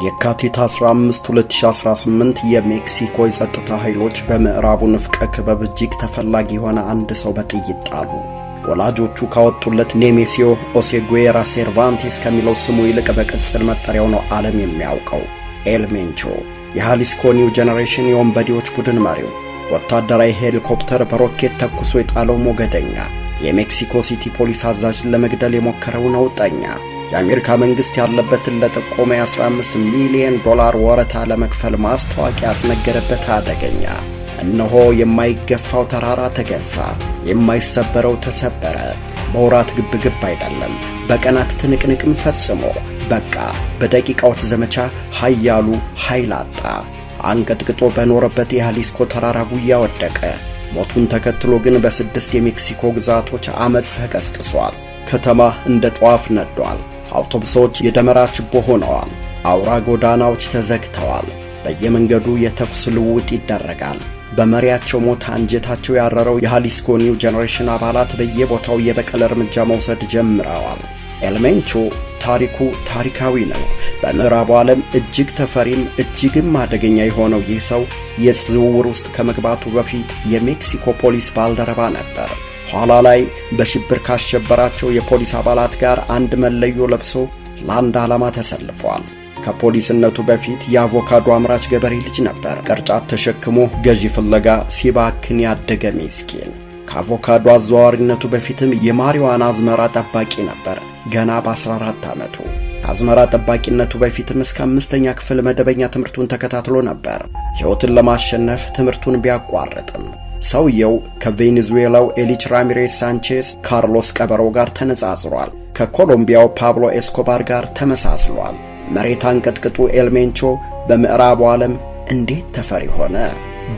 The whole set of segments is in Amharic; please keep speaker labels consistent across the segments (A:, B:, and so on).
A: የካቲት 15 2018 የሜክሲኮ የጸጥታ ኃይሎች በምዕራቡ ንፍቀ ክበብ እጅግ ተፈላጊ የሆነ አንድ ሰው በጥይት ጣሉ። ወላጆቹ ካወጡለት ኔሜሲዮ ኦሴጉዌራ ሴርቫንቴስ ከሚለው ስሙ ይልቅ በቅጽል መጠሪያው ነው ዓለም የሚያውቀው። ኤል ሜንቾ የሃሊስኮ ኒው ጄኔሬሽን የወንበዴዎች ቡድን መሪው፣ ወታደራዊ ሄሊኮፕተር በሮኬት ተኩሶ የጣለው ሞገደኛ፣ የሜክሲኮ ሲቲ ፖሊስ አዛዥን ለመግደል የሞከረው ነውጠኛ፣ የአሜሪካ መንግስት ያለበትን ለጥቆማ የ15 ሚሊዮን ዶላር ወረታ ለመክፈል ማስታወቂያ ያስነገረበት አደገኛ። እነሆ የማይገፋው ተራራ ተገፋ፣ የማይሰበረው ተሰበረ። በወራት ግብግብ አይደለም፣ በቀናት ትንቅንቅም ፈጽሞ በቃ በደቂቃዎች ዘመቻ ኃያሉ ኃይል አጣ። አንቀጥቅጦ በኖረበት የሃሊስኮ ተራራ ጉያ ወደቀ። ሞቱን ተከትሎ ግን በ6 የሜክሲኮ ግዛቶች አመጽ ተቀስቅሷል። ከተማ እንደ ጧፍ ነዷል። አውቶቡሶች የደመራ ችቦ ሆነዋል። አውራ ጎዳናዎች ተዘግተዋል። በየመንገዱ የተኩስ ልውውጥ ይደረጋል። በመሪያቸው ሞት አንጀታቸው ያረረው የሃሊስኮ ኒው ጄኔሬሽን አባላት በየቦታው የበቀል እርምጃ መውሰድ ጀምረዋል። ኤል ሜንቾ ታሪኩ ታሪካዊ ነው። በምዕራቡ ዓለም እጅግ ተፈሪም እጅግም አደገኛ የሆነው ይህ ሰው የዕፅ ዝውውር ውስጥ ከመግባቱ በፊት የሜክሲኮ ፖሊስ ባልደረባ ነበር። ኋላ ላይ በሽብር ካሸበራቸው የፖሊስ አባላት ጋር አንድ መለዮ ለብሶ ለአንድ ዓላማ ተሰልፏል። ከፖሊስነቱ በፊት የአቮካዶ አምራች ገበሬ ልጅ ነበር። ቅርጫት ተሸክሞ ገዢ ፍለጋ ሲባክን ያደገ ምስኪን። ከአቮካዶ አዘዋዋሪነቱ በፊትም የማሪዋና አዝመራ ጠባቂ ነበር። ገና በ14 ዓመቱ ከአዝመራ ጠባቂነቱ በፊትም እስከ 5ኛ ክፍል መደበኛ ትምህርቱን ተከታትሎ ነበር። ሕይወትን ለማሸነፍ ትምህርቱን ቢያቋርጥም ሰውየው ከቬኔዙዌላው ኤሊች ራሚሬስ ሳንቼዝ ካርሎስ ቀበሮ ጋር ተነጻጽሯል። ከኮሎምቢያው ፓብሎ ኤስኮባር ጋር ተመሳስሏል። መሬት አንቀጥቅጡ ኤል ሜንቾ በምዕራቡ ዓለም እንዴት ተፈሪ ሆነ?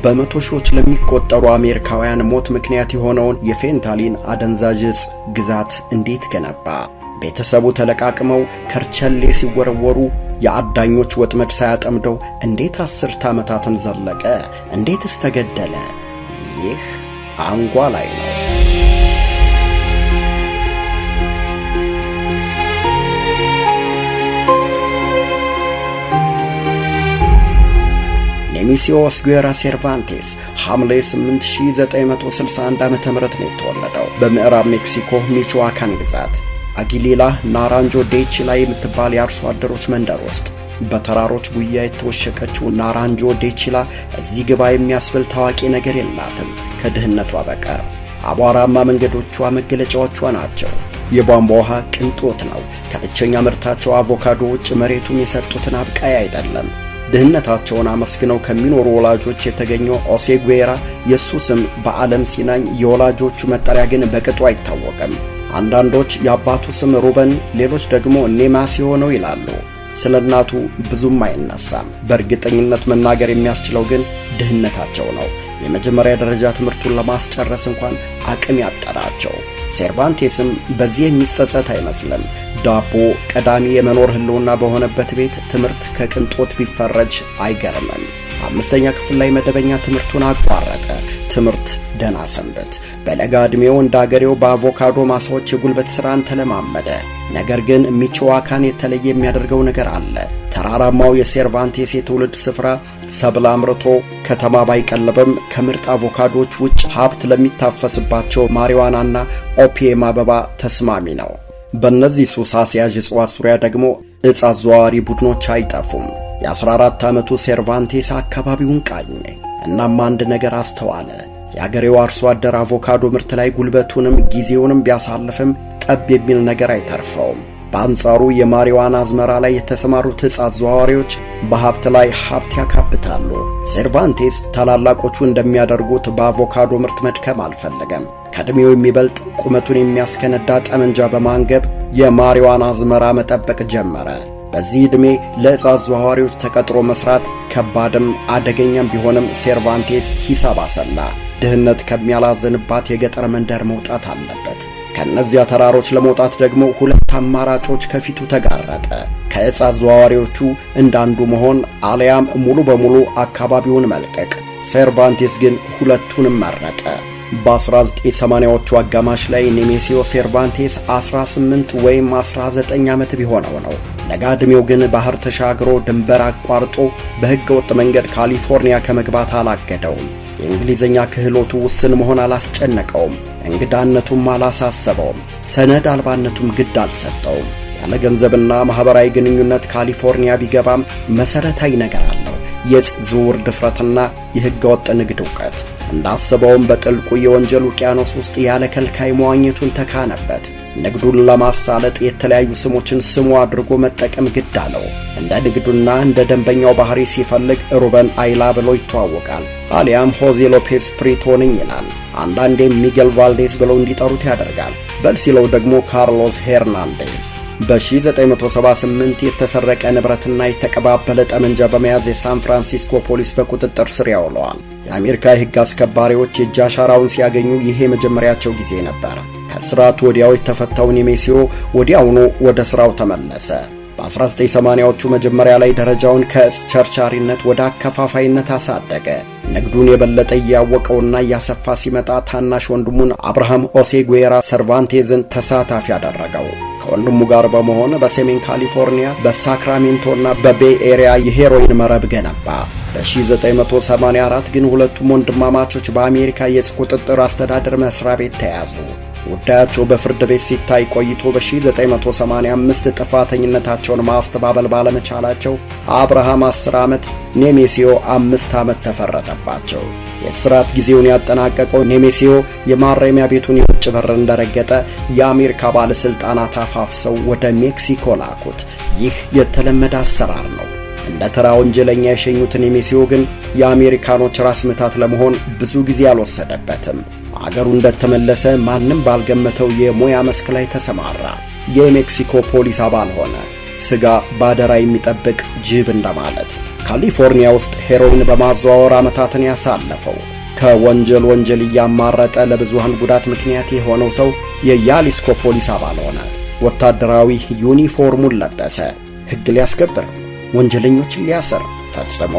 A: በመቶ ሺዎች ለሚቆጠሩ አሜሪካውያን ሞት ምክንያት የሆነውን የፌንታሊን አደንዛዥ ዕፅ ግዛት እንዴት ገነባ? ቤተሰቡ ተለቃቅመው ከርቸሌ ሲወረወሩ የአዳኞች ወጥመድ ሳያጠምደው እንዴት 10 ዓመታትን ዘለቀ? እንዴትስ ተገደለ? ይህ አንጓ ላይ ነው። ኔሜሲዮ ኦሴጉዌራ ሴርቫንቴስ ሐምሌ 8961 ዓ.ም ነው የተወለደው። በምዕራብ ሜክሲኮ ሚቾዋካን ግዛት አጊሊላ ናራንጆ ዴቺላ የምትባል የአርሶ አደሮች መንደር ውስጥ በተራሮች ጉያ የተወሸቀችው ናራንጆ ዴቺላ እዚህ ግባ የሚያስብል ታዋቂ ነገር የላትም ከድህነቷ በቀር። አቧራማ መንገዶቿ መገለጫዎቿ ናቸው። የቧንቧ ውሃ ቅንጦት ነው። ከብቸኛ ምርታቸው አቮካዶ ውጭ መሬቱን የሰጡትን አብቃይ አይደለም። ድህነታቸውን አመስግነው ከሚኖሩ ወላጆች የተገኘው ኦሴጉዌራ የሱ ስም በዓለም ሲናኝ፣ የወላጆቹ መጠሪያ ግን በቅጡ አይታወቅም። አንዳንዶች የአባቱ ስም ሩበን፣ ሌሎች ደግሞ ኔማሲዮ ነው ይላሉ። ስለ እናቱ ብዙም አይነሳም። በእርግጠኝነት መናገር የሚያስችለው ግን ድህነታቸው ነው። የመጀመሪያ ደረጃ ትምህርቱን ለማስጨረስ እንኳን አቅም ያጠራቸው። ሴርቫንቴስም በዚህ የሚጸጸት አይመስልም። ዳቦ ቀዳሚ የመኖር ህልውና በሆነበት ቤት ትምህርት ከቅንጦት ቢፈረጅ አይገርምም። 5ኛ ክፍል ላይ መደበኛ ትምህርቱን አቋረጠ። ትምህርት ደና ሰንበት። በለጋ ዕድሜው እንደ አገሬው በአቮካዶ ማሳዎች የጉልበት ሥራን ተለማመደ። ነገር ግን ሚቾዋካን የተለየ የሚያደርገው ነገር አለ። ተራራማው የሴርቫንቴስ የትውልድ ስፍራ ሰብል አምርቶ ከተማ ባይቀለበም ከምርጥ አቮካዶች ውጭ ሀብት ለሚታፈስባቸው ማሪዋናና ኦፒየም አበባ ተስማሚ ነው። በእነዚህ ሱስ አስያዥ እጽዋት ዙሪያ ደግሞ ዕፅ አዘዋዋሪ ቡድኖች አይጠፉም። የ14 ዓመቱ ሴርቫንቴስ አካባቢውን ቃኘ። እናም አንድ ነገር አስተዋለ። የአገሬው አርሶ አደር አቮካዶ ምርት ላይ ጉልበቱንም ጊዜውንም ቢያሳልፍም ጠብ የሚል ነገር አይተርፈውም። በአንጻሩ የማሪዋና አዝመራ ላይ የተሰማሩት ዕፅ አዘዋዋሪዎች በሀብት ላይ ሀብት ያካብታሉ። ሴርቫንቴስ ታላላቆቹ እንደሚያደርጉት በአቮካዶ ምርት መድከም አልፈለገም። ከዕድሜው የሚበልጥ ቁመቱን የሚያስከነዳ ጠመንጃ በማንገብ የማሪዋና አዝመራ መጠበቅ ጀመረ። በዚህ ዕድሜ ለዕፅ አዘዋዋሪዎች ተቀጥሮ መስራት ከባድም አደገኛም ቢሆንም ሴርቫንቴስ ሂሳብ አሰላ። ድህነት ከሚያላዝንባት የገጠር መንደር መውጣት አለበት። ከነዚያ ተራሮች ለመውጣት ደግሞ 2 አማራጮች ከፊቱ ተጋረጠ። ከዕፅ አዘዋዋሪዎቹ እንዳንዱ መሆን አለያም ሙሉ በሙሉ አካባቢውን መልቀቅ። ሴርቫንቴስ ግን ሁለቱንም መረጠ። በ1980ዎቹ አጋማሽ ላይ ኔሜሲዮ ሴርቫንቴስ 18 ወይም 19 ዓመት ቢሆነው ነው። ለጋ ዕድሜው ግን ባህር ተሻግሮ ድንበር አቋርጦ በሕገ ወጥ መንገድ ካሊፎርኒያ ከመግባት አላገደውም። የእንግሊዝኛ ክህሎቱ ውስን መሆን አላስጨነቀውም። እንግዳነቱም አላሳሰበውም። ሰነድ አልባነቱም ግድ አልሰጠውም። ያለ ገንዘብና ማኅበራዊ ግንኙነት ካሊፎርኒያ ቢገባም መሠረታዊ ነገር አለው። የዕፅ ዝውውር ድፍረትና የሕገ ወጥ ንግድ ዕውቀት። እንዳሰበውም በጥልቁ የወንጀል ውቅያኖስ ውስጥ ያለ ከልካይ መዋኘቱን ተካነበት። ንግዱን ለማሳለጥ የተለያዩ ስሞችን ስሙ አድርጎ መጠቀም ግድ አለው። እንደ ንግዱና እንደ ደንበኛው ባህሪ ሲፈልግ ሩበን አይላ ብሎ ይተዋወቃል። አሊያም ሆዜ ሎፔዝ ፕሪቶንኝ ይላል። አንዳንዴም ሚጌል ቫልዴዝ ብለው እንዲጠሩት ያደርጋል። በል ሲለው ደግሞ ካርሎስ ሄርናንዴዝ። በ1978 የተሰረቀ ንብረትና የተቀባበለ ጠመንጃ በመያዝ የሳን ፍራንሲስኮ ፖሊስ በቁጥጥር ስር ያውለዋል። የአሜሪካ የሕግ አስከባሪዎች የእጅ አሻራውን ሲያገኙ ይሄ መጀመሪያቸው ጊዜ ነበር። ከስርዓቱ ወዲያው የተፈታው ኔሜሲዮ ወዲያውኑ ወደ ሥራው ተመለሰ። በ1980ዎቹ መጀመሪያ ላይ ደረጃውን ከዕፅ ቸርቻሪነት ወደ አከፋፋይነት አሳደገ። ንግዱን የበለጠ እያወቀውና እያሰፋ ሲመጣ ታናሽ ወንድሙን አብርሃም ኦሴጉዌራ ሰርቫንቴዝን ተሳታፊ አደረገው። ከወንድሙ ጋር በመሆን በሰሜን ካሊፎርኒያ በሳክራሜንቶና በቤይ ኤሪያ የሄሮይን መረብ ገነባ። በ1984 ግን ሁለቱም ወንድማማቾች በአሜሪካ የዕፅ ቁጥጥር አስተዳደር መስሪያ ቤት ተያዙ። ጉዳያቸው በፍርድ ቤት ሲታይ ቆይቶ በ1985 ጥፋተኝነታቸውን ማስተባበል ባለመቻላቸው አብርሃም 10 ዓመት፣ ኔሜሲዮ 5 ዓመት ተፈረደባቸው። የእስራት ጊዜውን ያጠናቀቀው ኔሜሲዮ የማረሚያ ቤቱን የውጭ በር እንደረገጠ የአሜሪካ ባለሥልጣናት አፋፍሰው ወደ ሜክሲኮ ላኩት። ይህ የተለመደ አሰራር ነው። እንደ ተራ ወንጀለኛ የሸኙት ኔሜሲዮ ግን የአሜሪካኖች ራስ ምታት ለመሆን ብዙ ጊዜ አልወሰደበትም። አገሩ እንደተመለሰ ማንም ባልገመተው የሙያ መስክ ላይ ተሰማራ። የሜክሲኮ ፖሊስ አባል ሆነ። ስጋ ባደራ የሚጠብቅ ጅብ እንደማለት። ካሊፎርኒያ ውስጥ ሄሮይን በማዘዋወር ዓመታትን ያሳለፈው ከወንጀል ወንጀል እያማረጠ ለብዙሃን ጉዳት ምክንያት የሆነው ሰው የያሊስኮ ፖሊስ አባል ሆነ። ወታደራዊ ዩኒፎርሙን ለበሰ። ሕግ ሊያስከብር፣ ወንጀለኞችን ሊያስር ፈጽሞ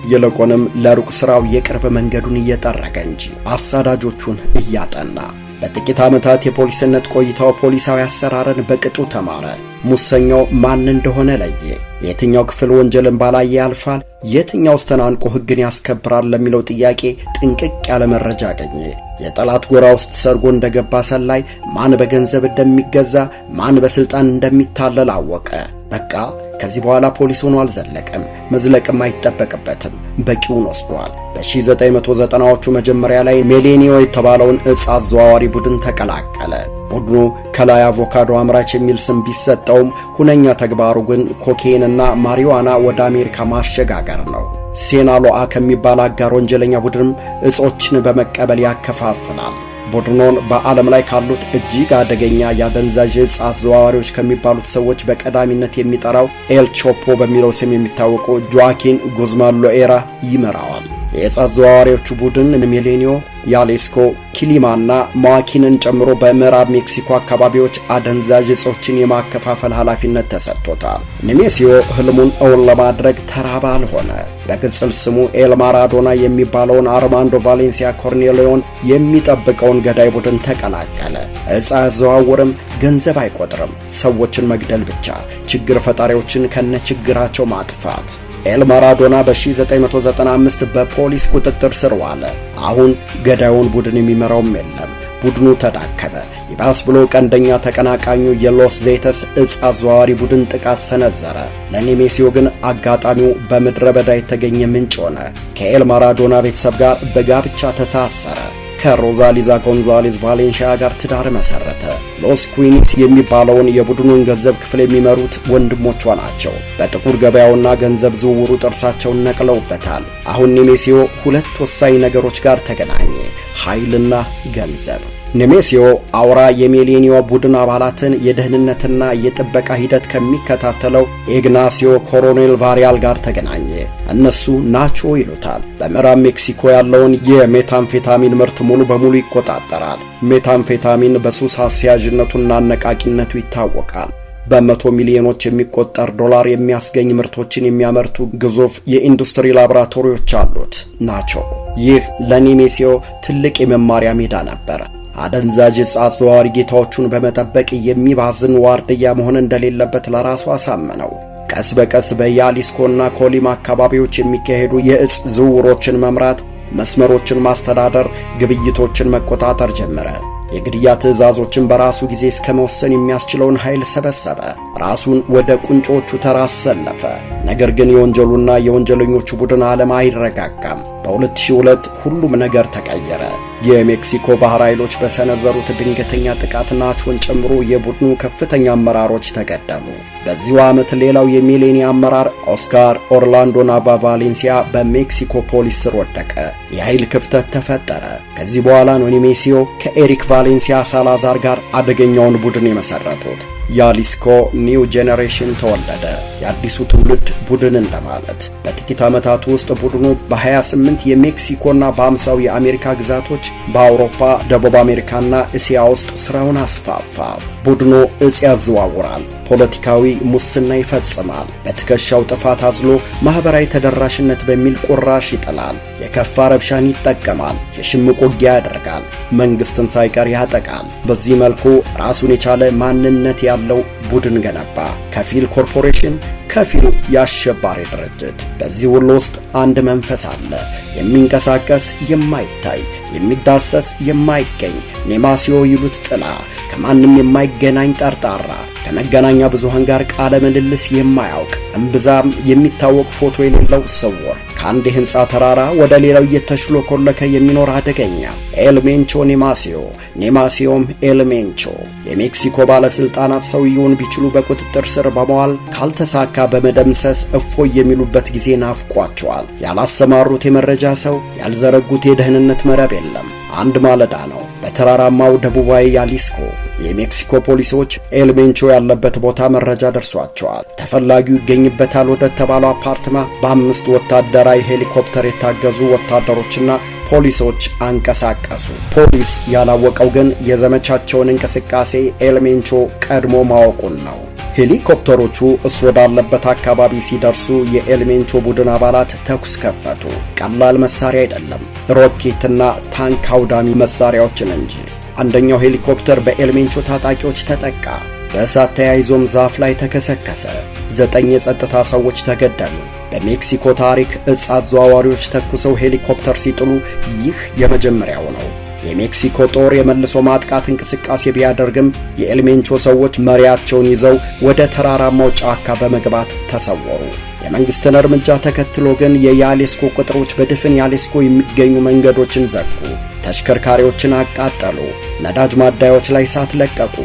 A: ይልቁንም ለሩቅ ሥራው የቅርብ መንገዱን እየጠረገ እንጂ አሳዳጆቹን እያጠና። በጥቂት ዓመታት የፖሊስነት ቆይታው ፖሊሳዊ አሰራርን በቅጡ ተማረ። ሙሰኛው ማን እንደሆነ ለየ። የትኛው ክፍል ወንጀልን ባላየ ያልፋል፣ የትኛውስ ተናንቆ ሕግን ያስከብራል ለሚለው ጥያቄ ጥንቅቅ ያለ መረጃ አገኘ። የጠላት ጎራ ውስጥ ሰርጎ እንደገባ ሰላይ ማን በገንዘብ እንደሚገዛ፣ ማን በስልጣን እንደሚታለል አወቀ። በቃ ከዚህ በኋላ ፖሊስ ሆኖ አልዘለቀም። መዝለቅም አይጠበቅበትም። በቂውን ወስዷል። በ1990ዎቹ መጀመሪያ ላይ ሜሌኒዮ የተባለውን ዕፅ አዘዋዋሪ ቡድን ተቀላቀለ። ቡድኑ ከላይ አቮካዶ አምራች የሚል ስም ቢሰጠውም ሁነኛ ተግባሩ ግን ኮኬይንና ማሪዋና ወደ አሜሪካ ማሸጋገር ነው። ሴናሎአ ከሚባል አጋር ወንጀለኛ ቡድንም ዕጾችን በመቀበል ያከፋፍላል። ቡድኑን በዓለም ላይ ካሉት እጅግ አደገኛ የአደንዛዥ ዕፅ አዘዋዋሪዎች ከሚባሉት ሰዎች በቀዳሚነት የሚጠራው ኤል ቾፖ በሚለው ስም የሚታወቀው ጆአኪን ጉዝማን ሎኤራ ይመራዋል። የዕፅ አዘዋዋሪዎቹ ቡድን ሜሌኒዮ፣ ያሌስኮ፣ ኪሊማና ማዋኪንን ጨምሮ በምዕራብ ሜክሲኮ አካባቢዎች አደንዛዥ ዕጾችን የማከፋፈል ኃላፊነት ተሰጥቶታል። ኔሜሲዮ ህልሙን እውን ለማድረግ ተራ ባል ሆነ። በቅጽል ስሙ ኤል ማራዶና የሚባለውን አርማንዶ ቫሌንሲያ ኮርኔሊዮን የሚጠብቀውን ገዳይ ቡድን ተቀላቀለ። ዕፅ አያዘዋውርም፣ ገንዘብ አይቆጥርም፣ ሰዎችን መግደል ብቻ፣ ችግር ፈጣሪዎችን ከነችግራቸው ማጥፋት። ኤል ማራዶና በ1995 በፖሊስ ቁጥጥር ስር ዋለ። አሁን ገዳዩን ቡድን የሚመራውም የለም። ቡድኑ ተዳከመ። ይባስ ብሎ ቀንደኛ ተቀናቃኙ የሎስ ዜተስ ዕፅ አዘዋዋሪ ቡድን ጥቃት ሰነዘረ። ለኔሜሲዮ ግን አጋጣሚው በምድረ በዳ የተገኘ ምንጭ ሆነ። ከኤል ማራዶና ቤተሰብ ጋር በጋብቻ ተሳሰረ። ከሮዛሊዛ ጎንዛሌዝ ቫሌንሺያ ጋር ትዳር መሰረተ። ሎስ ኩዊኒስ የሚባለውን የቡድኑን ገንዘብ ክፍል የሚመሩት ወንድሞቿ ናቸው። በጥቁር ገበያውና ገንዘብ ዝውውሩ ጥርሳቸውን ነቅለውበታል። አሁን ኔሜሲዮ ሁለት ወሳኝ ነገሮች ጋር ተገናኘ፣ ኃይልና ገንዘብ። ኔሜሲዮ አውራ የሜሌኒዮ ቡድን አባላትን የደህንነትና የጥበቃ ሂደት ከሚከታተለው ኢግናሲዮ ኮሮኔል ቫሪያል ጋር ተገናኘ። እነሱ ናቾ ይሉታል። በምዕራብ ሜክሲኮ ያለውን የሜታምፌታሚን ምርት ሙሉ በሙሉ ይቆጣጠራል። ሜታምፌታሚን በሱስ አስያዥነቱና አነቃቂነቱ ይታወቃል። በመቶ ሚሊዮኖች የሚቆጠር ዶላር የሚያስገኝ ምርቶችን የሚያመርቱ ግዙፍ የኢንዱስትሪ ላቦራቶሪዎች አሉት ናቾ። ይህ ለኔሜሲዮ ትልቅ የመማሪያ ሜዳ ነበር። አደንዛዥ ዕፅ አዘዋዋሪ ጌታዎቹን በመጠበቅ የሚባዝን ዋርድያ መሆን እንደሌለበት ለራሱ አሳመነው። ቀስ በቀስ በያሊስኮና ኮሊማ አካባቢዎች የሚካሄዱ የዕፅ ዝውውሮችን መምራት፣ መስመሮችን ማስተዳደር፣ ግብይቶችን መቆጣጠር ጀመረ። የግድያ ትዕዛዞችን በራሱ ጊዜ እስከ መወሰን የሚያስችለውን ኃይል ሰበሰበ። ራሱን ወደ ቁንጮቹ ተራ አሰለፈ። ነገር ግን የወንጀሉና የወንጀለኞቹ ቡድን ዓለም አይረጋጋም። በ2002 ሁሉም ነገር ተቀየረ። የሜክሲኮ ባህር ኃይሎች በሰነዘሩት ድንገተኛ ጥቃት ናቾን ጨምሮ የቡድኑ ከፍተኛ አመራሮች ተገደሉ። በዚሁ ዓመት ሌላው የሚሌኒ አመራር ኦስካር ኦርላንዶ ናቫ ቫሌንሲያ በሜክሲኮ ፖሊስ ስር ወደቀ። የኃይል ክፍተት ተፈጠረ። ከዚህ በኋላ ነው ኔሜሲዮ ከኤሪክ ቫሌንሲያ ሳላዛር ጋር አደገኛውን ቡድን የመሰረቱት። ያሊስኮ ኒው ጄኔሬሽን ተወለደ። የአዲሱ ትውልድ ቡድን እንደማለት። በጥቂት ዓመታት ውስጥ ቡድኑ በ28 የሜክሲኮና በ50 የአሜሪካ ግዛቶች፣ በአውሮፓ፣ ደቡብ አሜሪካና እስያ ውስጥ ሥራውን አስፋፋ። ቡድኑ ዕፅ ያዘዋውራል፣ ፖለቲካዊ ሙስና ይፈጽማል፣ በትከሻው ጥፋት አዝሎ ማኅበራዊ ተደራሽነት በሚል ቁራሽ ይጥላል፣ የከፋ ረብሻን ይጠቀማል፣ የሽምቅ ውጊያ ያደርጋል፣ መንግሥትን ሳይቀር ያጠቃል። በዚህ መልኩ ራሱን የቻለ ማንነት ያለው ቡድን ገነባ። ከፊል ኮርፖሬሽን፣ ከፊል የአሸባሪ ድርጅት። በዚህ ሁሉ ውስጥ አንድ መንፈስ አለ፣ የሚንቀሳቀስ የማይታይ የሚዳሰስ የማይገኝ ኔማሲዮ ይሉት ጥላ፣ ከማንም የማይገናኝ ጠርጣራ፣ ከመገናኛ ብዙሃን ጋር ቃለ ምልልስ የማያውቅ እምብዛም የሚታወቅ ፎቶ የሌለው ስውር፣ ከአንድ የሕንፃ ተራራ ወደ ሌላው እየተሽሎኮለከ የሚኖር አደገኛ ኤልሜንቾ ኔማሲዮ፣ ኔማሲዮም ኤልሜንቾ። የሜክሲኮ ባለሥልጣናት ሰውየውን ቢችሉ በቁጥጥር ስር በመዋል ካልተሳካ በመደምሰስ እፎይ የሚሉበት ጊዜ ናፍቋቸዋል። ያላሰማሩት የመረጃ ሰው፣ ያልዘረጉት የደህንነት መረብ የለም። አንድ ማለዳ ነው በተራራማው ደቡባዊ ያሊስኮ የሜክሲኮ ፖሊሶች ኤልሜንቾ ያለበት ቦታ መረጃ ደርሷቸዋል። ተፈላጊው ይገኝበታል ወደ ተባለው አፓርትማ በ5 ወታደራዊ ሄሊኮፕተር የታገዙ ወታደሮችና ፖሊሶች አንቀሳቀሱ። ፖሊስ ያላወቀው ግን የዘመቻቸውን እንቅስቃሴ ኤልሜንቾ ቀድሞ ማወቁን ነው። ሄሊኮፕተሮቹ እሱ ወዳለበት አካባቢ ሲደርሱ የኤልሜንቾ ቡድን አባላት ተኩስ ከፈቱ። ቀላል መሳሪያ አይደለም፣ ሮኬትና ታንክ አውዳሚ መሳሪያዎችን እንጂ። አንደኛው ሄሊኮፕተር በኤልሜንቾ ታጣቂዎች ተጠቃ። በእሳት ተያይዞም ዛፍ ላይ ተከሰከሰ። 9 የጸጥታ ሰዎች ተገደሉ። በሜክሲኮ ታሪክ ዕፅ አዘዋዋሪዎች ተኩሰው ሄሊኮፕተር ሲጥሉ ይህ የመጀመሪያው ነው። የሜክሲኮ ጦር የመልሶ ማጥቃት እንቅስቃሴ ቢያደርግም የኤልሜንቾ ሰዎች መሪያቸውን ይዘው ወደ ተራራማው ጫካ በመግባት ተሰወሩ። የመንግስትን እርምጃ ተከትሎ ግን የያሊስኮ ቅጥሮች በድፍን ያሊስኮ የሚገኙ መንገዶችን ዘጉ፣ ተሽከርካሪዎችን አቃጠሉ፣ ነዳጅ ማደያዎች ላይ እሳት ለቀቁ፣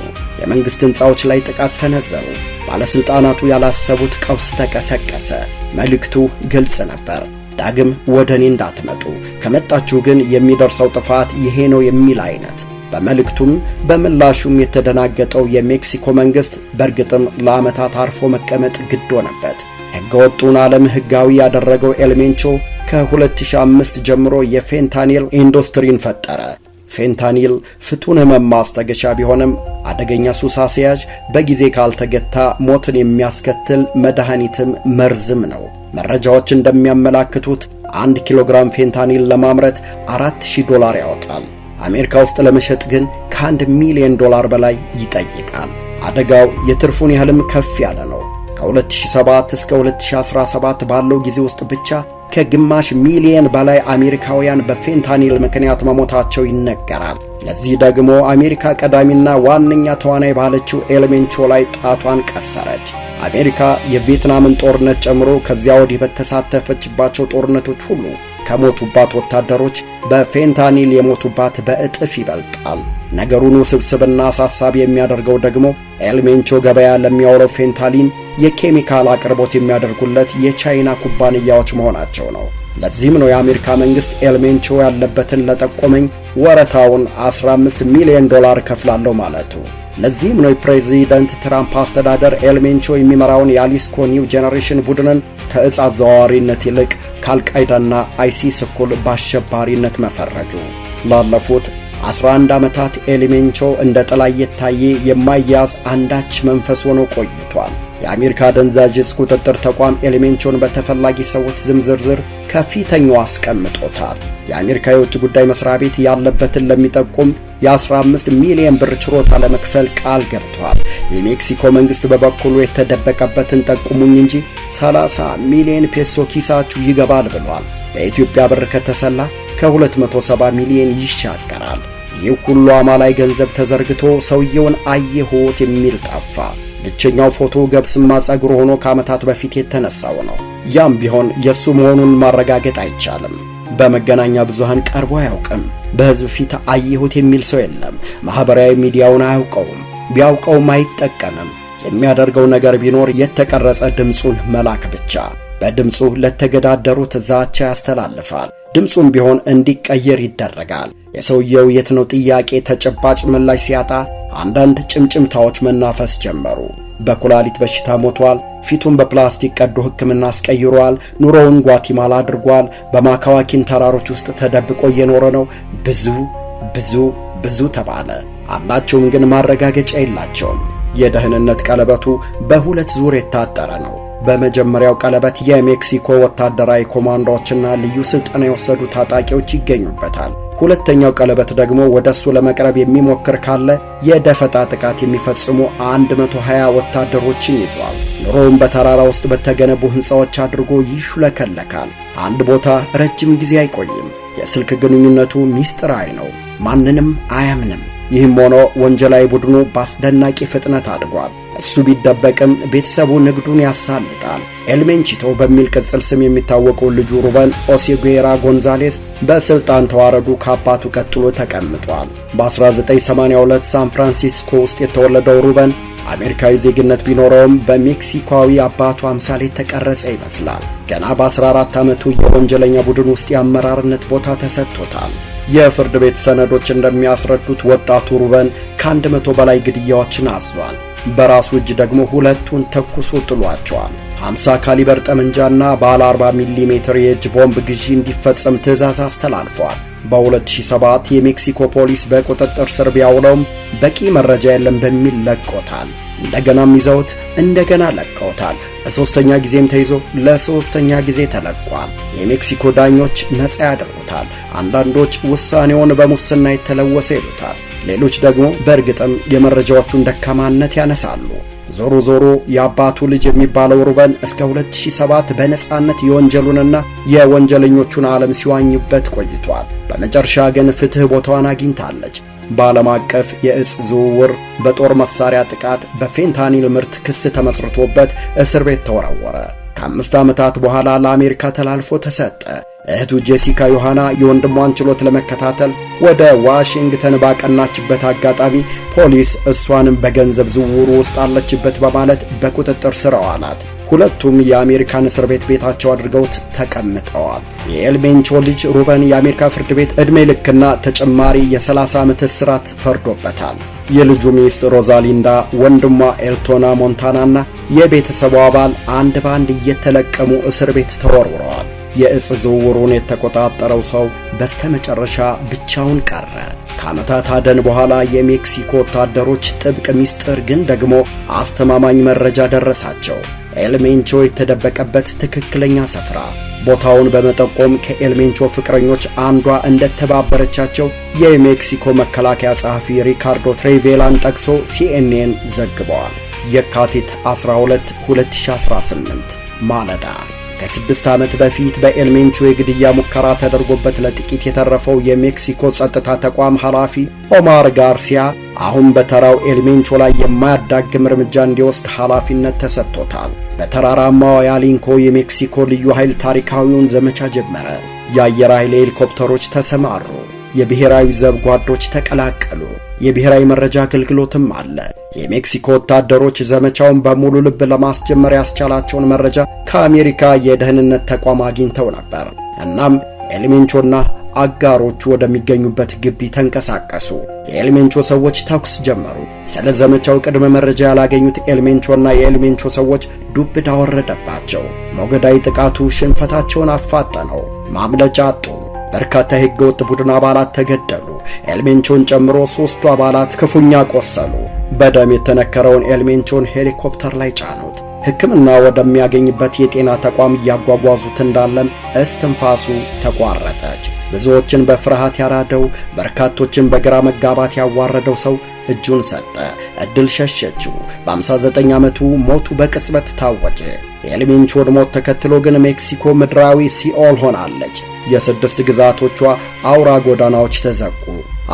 A: የመንግስት ሕንፃዎች ላይ ጥቃት ሰነዘሩ። ባለሥልጣናቱ ያላሰቡት ቀውስ ተቀሰቀሰ። መልእክቱ ግልጽ ነበር። ዳግም ወደ እኔ እንዳትመጡ፣ ከመጣችሁ ግን የሚደርሰው ጥፋት ይሄ ነው የሚል አይነት። በመልእክቱም በምላሹም የተደናገጠው የሜክሲኮ መንግስት በእርግጥም ለዓመታት አርፎ መቀመጥ ግድ ሆነበት። ሕገወጡን ዓለም ሕጋዊ ያደረገው ኤልሜንቾ ከ2005 ጀምሮ የፌንታኒል ኢንዱስትሪን ፈጠረ። ፌንታኒል ፍቱን ሕመም ማስታገሻ ቢሆንም አደገኛ ሱስ አስያዥ፣ በጊዜ ካልተገታ ሞትን የሚያስከትል መድኃኒትም መርዝም ነው። መረጃዎች እንደሚያመላክቱት 1 ኪሎ ግራም ፌንታኒል ለማምረት $4000 ያወጣል። አሜሪካ ውስጥ ለመሸጥ ግን ከ$1 ሚሊዮን በላይ ይጠይቃል። አደጋው የትርፉን ያህልም ከፍ ያለ ነው። ከ2007 እስከ 2017 ባለው ጊዜ ውስጥ ብቻ ከግማሽ ሚሊዮን በላይ አሜሪካውያን በፌንታኒል ምክንያት መሞታቸው ይነገራል። ለዚህ ደግሞ አሜሪካ ቀዳሚና ዋነኛ ተዋናይ ባለችው ኤልሜንቾ ላይ ጣቷን ቀሰረች። አሜሪካ የቪየትናምን ጦርነት ጨምሮ ከዚያ ወዲህ በተሳተፈችባቸው ጦርነቶች ሁሉ ከሞቱባት ወታደሮች በፌንታኒል የሞቱባት በእጥፍ ይበልጣል። ነገሩን ውስብስብና አሳሳቢ የሚያደርገው ደግሞ ኤልሜንቾ ገበያ ለሚያውለው ፌንታኒል የኬሚካል አቅርቦት የሚያደርጉለት የቻይና ኩባንያዎች መሆናቸው ነው። ለዚህም ነው የአሜሪካ መንግስት ኤልሜንቾ ያለበትን ለጠቆመኝ ወረታውን $15 ሚሊዮን ከፍላለሁ ማለቱ። ለዚህም ነው የፕሬዚደንት ትራምፕ አስተዳደር ኤልሜንቾ የሚመራውን ያሊስኮ ኒው ጄኔሬሽን ቡድንን ከዕፅ አዘዋዋሪነት ይልቅ ከአልቃይዳና አይሲስ እኩል በአሸባሪነት መፈረጁ። ላለፉት 11 ዓመታት ኤልሜንቾ እንደ ጥላ እየታየ የማይያዝ አንዳች መንፈስ ሆኖ ቆይቷል። የአሜሪካ አደንዛዥ ዕፅ ቁጥጥር ተቋም ኤልሜንቾን በተፈላጊ ሰዎች ዝርዝር ከፊተኛው አስቀምጦታል። የአሜሪካ የውጭ ጉዳይ መስሪያ ቤት ያለበትን ለሚጠቁም የ15 ሚሊዮን ብር ችሮታ ለመክፈል ቃል ገብቷል። የሜክሲኮ መንግስት በበኩሉ የተደበቀበትን ጠቁሙኝ እንጂ 30 ሚሊዮን ፔሶ ኪሳችሁ ይገባል ብሏል። በኢትዮጵያ ብር ከተሰላ ከ270 ሚሊዮን ይሻገራል። ይህ ሁሉ አማላይ ገንዘብ ተዘርግቶ ሰውየውን አየሁት የሚል ጠፋ። ብቸኛው ፎቶ ገብስማ ጸጉር ሆኖ ከዓመታት በፊት የተነሳው ነው። ያም ቢሆን የሱ መሆኑን ማረጋገጥ አይቻልም። በመገናኛ ብዙሃን ቀርቦ አያውቅም። በህዝብ ፊት አየሁት የሚል ሰው የለም። ማህበራዊ ሚዲያውን አያውቀውም። ቢያውቀውም አይጠቀምም። የሚያደርገው ነገር ቢኖር የተቀረጸ ድምጹን መላክ ብቻ። በድምጹ ለተገዳደሩት ዛቻ ያስተላልፋል። ድምጹም ቢሆን እንዲቀየር ይደረጋል። የሰውየው የት ነው ጥያቄ ተጨባጭ ምላሽ ሲያጣ አንዳንድ ጭምጭምታዎች መናፈስ ጀመሩ። በኩላሊት በሽታ ሞቷል፣ ፊቱን በፕላስቲክ ቀዶ ሕክምና አስቀይሯል፣ ኑሮውን ጓቲማላ አድርጓል፣ በማካዋኪን ተራሮች ውስጥ ተደብቆ እየኖረ ነው። ብዙ ተባለ። አላቸውም ግን ማረጋገጫ የላቸውም። የደህንነት ቀለበቱ በሁለት ዙር የታጠረ ነው። በመጀመሪያው ቀለበት የሜክሲኮ ወታደራዊ ኮማንዶዎችና ልዩ ስልጠና የወሰዱ ታጣቂዎች ይገኙበታል። ሁለተኛው ቀለበት ደግሞ ወደሱ ለመቅረብ የሚሞክር ካለ የደፈጣ ጥቃት የሚፈጽሙ 120 ወታደሮችን ይዟል። ኑሮውን በተራራ ውስጥ በተገነቡ ሕንፃዎች አድርጎ ይሹለከለካል። አንድ ቦታ ረጅም ጊዜ አይቆይም። የስልክ ግንኙነቱ ሚስጥራዊ ነው። ማንንም አያምንም። ይህም ሆኖ ወንጀላዊ ቡድኑ በአስደናቂ ፍጥነት አድጓል። እሱ ቢደበቅም ቤተሰቡ ንግዱን ያሳልጣል። ኤልሜንቺቶ በሚል ቅጽል ስም የሚታወቀው ልጁ ሩበን ኦሴጉዌራ ጎንዛሌስ በስልጣን ተዋረዱ ከአባቱ ቀጥሎ ተቀምጧል። በ1982 ሳን ፍራንሲስኮ ውስጥ የተወለደው ሩበን አሜሪካዊ ዜግነት ቢኖረውም በሜክሲኮዊ አባቱ አምሳል የተቀረጸ ይመስላል። ገና በ14 ዓመቱ የወንጀለኛ ቡድን ውስጥ የአመራርነት ቦታ ተሰጥቶታል። የፍርድ ቤት ሰነዶች እንደሚያስረዱት ወጣቱ ሩበን ከ100 በላይ ግድያዎችን አዟል። በራሱ እጅ ደግሞ ሁለቱን ተኩሶ ጥሏቸዋል። 50 ካሊበር ጠመንጃና ባለ 40 ሚሜ የእጅ ቦምብ ግዢ እንዲፈጸም ትዕዛዝ አስተላልፏል። በ2007 የሜክሲኮ ፖሊስ በቁጥጥር ስር ቢያውለውም በቂ መረጃ የለም በሚል ለቆታል። እንደገናም ይዘውት እንደገና ለቀውታል። ለሶስተኛ ጊዜም ተይዞ ለሶስተኛ ጊዜ ተለቋል። የሜክሲኮ ዳኞች ነፃ ያደርጉታል። አንዳንዶች ውሳኔውን በሙስና የተለወሰ ይሉታል። ሌሎች ደግሞ በእርግጥም የመረጃዎቹን ደካማነት ያነሳሉ። ዞሮ የአባቱ ልጅ የሚባለው ሩበን እስከ 2007 በነጻነት የወንጀሉንና የወንጀለኞቹን ዓለም ሲዋኝበት ቆይቷል። በመጨረሻ ግን ፍትህ ቦታዋን አግኝታለች። በዓለም አቀፍ የእጽ ዝውውር፣ በጦር መሳሪያ ጥቃት፣ በፌንታኒል ምርት ክስ ተመስርቶበት እስር ቤት ተወረወረ። ከ5 ዓመታት በኋላ ለአሜሪካ ተላልፎ ተሰጠ። እህቱ ጄሲካ ዮሐና የወንድሟን ችሎት ለመከታተል ወደ ዋሽንግተን ባቀናችበት አጋጣሚ ፖሊስ እሷንም በገንዘብ ዝውውሩ ውስጥ አለችበት በማለት በቁጥጥር ስር አዋላት። ሁለቱም የአሜሪካን እስር ቤት ቤታቸው አድርገውት ተቀምጠዋል። የኤልሜንቾ ልጅ ሩበን የአሜሪካ ፍርድ ቤት ዕድሜ ልክና ተጨማሪ የ30 ዓመት እስራት ፈርዶበታል። የልጁ ሚስት ሮዛሊንዳ፣ ወንድሟ ኤልቶና ሞንታናና የቤተሰቡ አባል አንድ ባንድ እየተለቀሙ እስር ቤት ተወርውረዋል። የእጽ ዝውውሩን የተቆጣጠረው ሰው በስተመጨረሻ ብቻውን ቀረ። ከዓመታት አደን በኋላ የሜክሲኮ ወታደሮች ጥብቅ ሚስጥር ግን ደግሞ አስተማማኝ መረጃ ደረሳቸው። ኤልሜንቾ የተደበቀበት ትክክለኛ ስፍራ ቦታውን በመጠቆም ከኤልሜንቾ ፍቅረኞች አንዷ እንደተባበረቻቸው የሜክሲኮ መከላከያ ጸሐፊ ሪካርዶ ትሬቬላን ጠቅሶ ሲኤንኤን ዘግበዋል። የካቲት 12 2018 ማለዳ ከ6 ዓመት በፊት በኤልሜንቾ የግድያ ሙከራ ተደርጎበት ለጥቂት የተረፈው የሜክሲኮ ጸጥታ ተቋም ኃላፊ ኦማር ጋርሲያ አሁን በተራው ኤልሜንቾ ላይ የማያዳግም እርምጃ እንዲወስድ ኃላፊነት ተሰጥቶታል። በተራራማው ያሊንኮ የሜክሲኮ ልዩ ኃይል ታሪካዊውን ዘመቻ ጀመረ። የአየር ኃይል ሄሊኮፕተሮች ተሰማሩ። የብሔራዊ ዘብ ጓዶች ተቀላቀሉ። የብሔራዊ መረጃ አገልግሎትም አለ። የሜክሲኮ ወታደሮች ዘመቻውን በሙሉ ልብ ለማስጀመር ያስቻላቸውን መረጃ ከአሜሪካ የደህንነት ተቋም አግኝተው ነበር። እናም ኤልሜንቾና አጋሮቹ ወደሚገኙበት ግቢ ተንቀሳቀሱ። የኤልሜንቾ ሰዎች ተኩስ ጀመሩ። ስለ ዘመቻው ቅድመ መረጃ ያላገኙት ኤልሜንቾና የኤልሜንቾ ሰዎች ዱብዳ ወረደባቸው። ሞገዳዊ ጥቃቱ ሽንፈታቸውን አፋጠነው። ማምለጫ አጡ። በርካታ የሕገወጥ ቡድን አባላት ተገደሉ። ኤልሜንቾን ጨምሮ 3 አባላት ክፉኛ ቆሰሉ። በደም የተነከረውን ኤልሜንቾን ሄሊኮፕተር ላይ ጫኑት። ሕክምና ወደሚያገኝበት የጤና ተቋም እያጓጓዙት እንዳለም እስትንፋሱ ተቋረጠች። ብዙዎችን በፍርሃት ያራደው፣ በርካቶችን በግራ መጋባት ያዋረደው ሰው እጁን ሰጠ። እድል ሸሸችው። በ59 ዓመቱ ሞቱ በቅጽበት ታወጀ። የኤልሜንቾን ሞት ተከትሎ ግን ሜክሲኮ ምድራዊ ሲኦል ሆናለች። የስድስት ግዛቶቿ አውራ ጎዳናዎች ተዘጉ።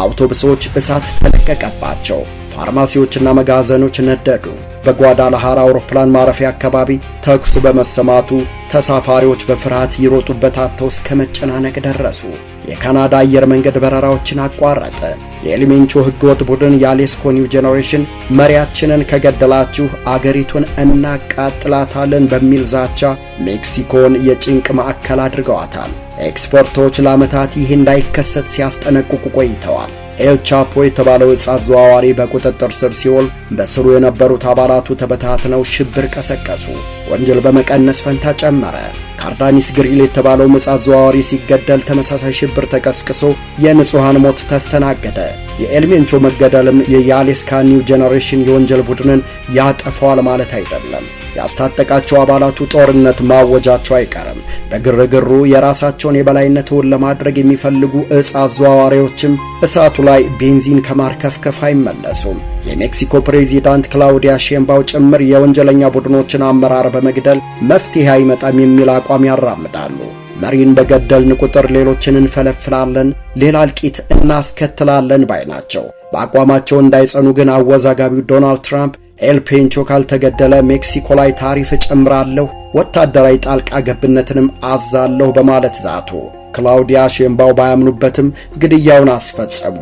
A: አውቶቡሶች እሳት ተለቀቀባቸው። ፋርማሲዎችና መጋዘኖች ነደዱ። በጓዳላሃራ አውሮፕላን ማረፊያ አካባቢ ተኩስ በመሰማቱ ተሳፋሪዎች በፍርሃት ይሮጡበት አጥተው እስከ መጨናነቅ ደረሱ። የካናዳ አየር መንገድ በረራዎችን አቋረጠ። የኤልሜንቾ ሕገወጥ ቡድን የአሌስኮ ኒው ጄኔሬሽን መሪያችንን ከገደላችሁ አገሪቱን እናቃጥላታለን በሚል ዛቻ ሜክሲኮን የጭንቅ ማዕከል አድርገዋታል። ኤክስፐርቶች ለዓመታት ይህ እንዳይከሰት ሲያስጠነቅቁ ቆይተዋል። ኤል ቻፖ የተባለው ዕፅ አዘዋዋሪ በቁጥጥር ስር ሲውል በስሩ የነበሩት አባላቱ ተበታትነው ሽብር ቀሰቀሱ። ወንጀል በመቀነስ ፈንታ ጨመረ። ካርዳኒስ ግሪል የተባለው ዕፅ አዘዋዋሪ ሲገደል ተመሳሳይ ሽብር ተቀስቅሶ የንጹሃን ሞት ተስተናገደ። የኤልሜንቾ መገደልም የአሌስካ ኒው ጄኔሬሽን የወንጀል ቡድንን ያጠፋዋል ማለት አይደለም። ያስታጠቃቸው አባላቱ ጦርነት ማወጃቸው አይቀርም። በግርግሩ የራሳቸውን የበላይነትን ለማድረግ የሚፈልጉ ዕፅ አዘዋዋሪዎችም እሳቱ ላይ ቤንዚን ከማርከፍከፍ አይመለሱም። የሜክሲኮ ፕሬዚዳንት ክላውዲያ ሼምባው ጭምር የወንጀለኛ ቡድኖችን አመራር በመግደል መፍትሄ አይመጣም የሚል አቋም ያራምዳሉ። መሪን በገደልን ቁጥር ሌሎችን እንፈለፍላለን፣ ሌላ እልቂት እናስከትላለን ባይ ናቸው። በአቋማቸው እንዳይጸኑ ግን አወዛጋቢው ዶናልድ ትራምፕ ኤል ፔንቾ ካልተገደለ ሜክሲኮ ላይ ታሪፍ እጨምራለሁ፣ ወታደራዊ ጣልቃ ገብነትንም አዛለሁ በማለት ዛቱ። ክላውዲያ ሼምባው ባያምኑበትም ግድያውን አስፈጸሙ።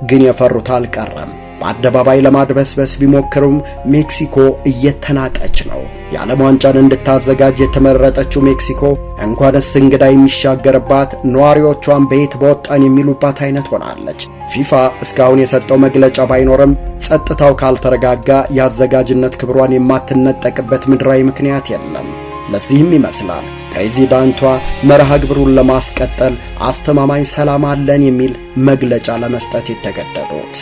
A: ግን የፈሩት አልቀረም። በአደባባይ ለማድበስበስ ቢሞክሩም ሜክሲኮ እየተናጠች ነው። የዓለም ዋንጫን እንድታዘጋጅ የተመረጠችው ሜክሲኮ እንኳንስ እንግዳ የሚሻገርባት ነዋሪዎቿን በየት በወጣን የሚሉባት አይነት ሆናለች። ፊፋ እስካሁን የሰጠው መግለጫ ባይኖርም ጸጥታው ካልተረጋጋ የአዘጋጅነት ክብሯን የማትነጠቅበት ምድራዊ ምክንያት የለም። ለዚህም ይመስላል ፕሬዚዳንቷ መርሃ ግብሩን ለማስቀጠል አስተማማኝ ሰላም አለን የሚል መግለጫ ለመስጠት የተገደዱት።